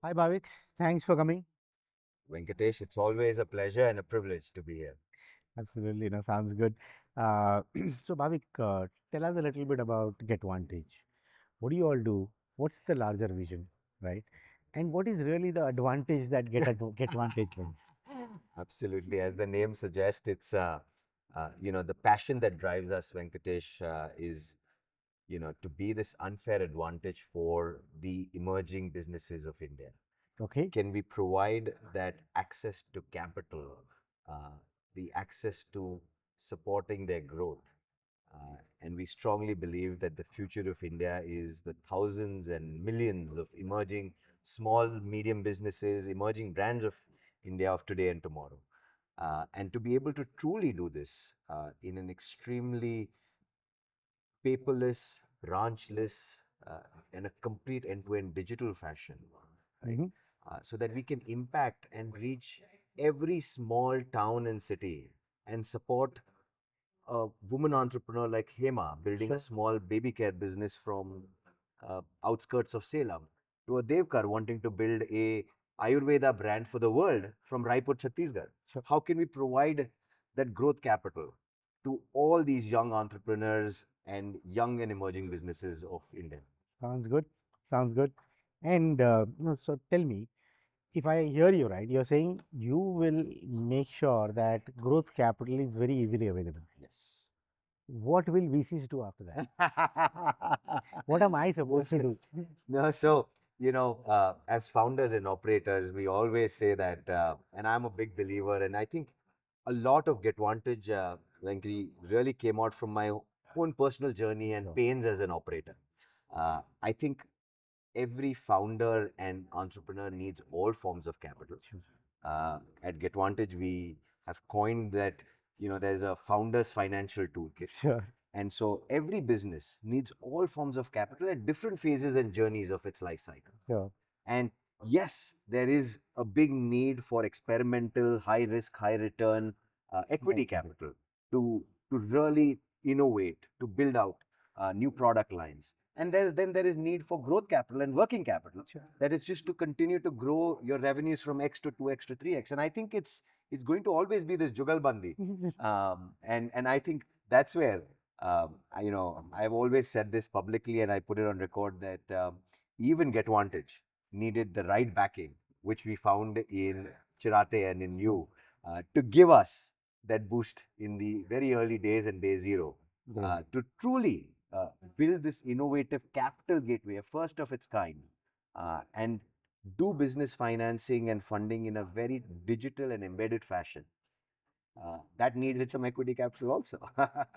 Hi, Bhavik. Thanks for coming. Venkatesh, it's always a pleasure and a privilege to be here. Absolutely, no, sounds good. So, Bhavik, tell us a little bit about GetVantage. What do you all do? What's the larger vision, right? And what is really the advantage that GetVantage brings? Absolutely. As the name suggests, the passion that drives us, Venkatesh, is, to be this unfair advantage for the emerging businesses of India. Okay, Can we provide that access to capital, uh, the access to supporting their growth? And we strongly believe that the future of India is the thousands and millions of emerging small, medium businesses, emerging brands of India of today and tomorrow. And to be able to truly do this in an extremely paperless, branchless, and a complete end-to-end digital fashion, right? hmm, So that we can impact and reach every small town and city and support a woman entrepreneur like Hema building a sure. small baby care business from outskirts of Salem to a Devkar wanting to build a Ayurveda brand for the world from Raipur, Chhattisgarh. Sure. How can we provide that growth capital to all these young entrepreneurs and young and emerging businesses of India? Sounds good. Sounds good. And so tell me, if I hear you right, you're saying you will make sure that growth capital is very easily available. Yes. What will VCs do after that? What am I supposed to do? No, so, as founders and operators, we always say that, and I'm a big believer, and I think a lot of GetVantage, Venki, really came out from my own personal journey and Sure. pains as an operator. I think every founder and entrepreneur needs all forms of capital. Sure. At GetVantage, we have coined that, there's a founder's financial toolkit. Sure. And so every business needs all forms of capital at different phases and journeys of its life cycle. Sure. And yes, there is a big need for experimental, high risk, high return equity Equity. capital to, to really innovate, to build out new product lines. And then there is need for growth capital and working capital. Sure. That is just to continue to grow your revenues from X to 2X to 3X. And I think it's going to always be this jugalbandi. And I think that's where I've always said this publicly, and I put it on record that even GetVantage needed the right backing, which we found in Chiratae and in you, to give us that boost in the very early days and day zero, Great. to truly build this innovative capital gateway, a first of its kind, and do business financing and funding in a very digital and embedded fashion. That needed some equity capital also.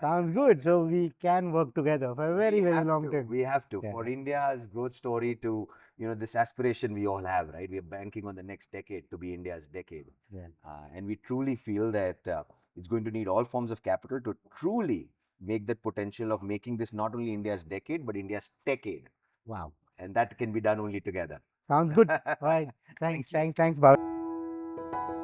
Sounds good. So we can work together for a very, We very have long to. time. We have to. Yeah. For India's growth story to, this aspiration we all have, right? We are banking on the next decade to be India's decade. Yeah. And we truly feel that it's going to need all forms of capital to truly make that potential of making this not only India's decade, but India's decade. Wow. And that can be done only together. Sounds good. All right. Thank Thanks. you. Thanks. Thanks, Bhavesh.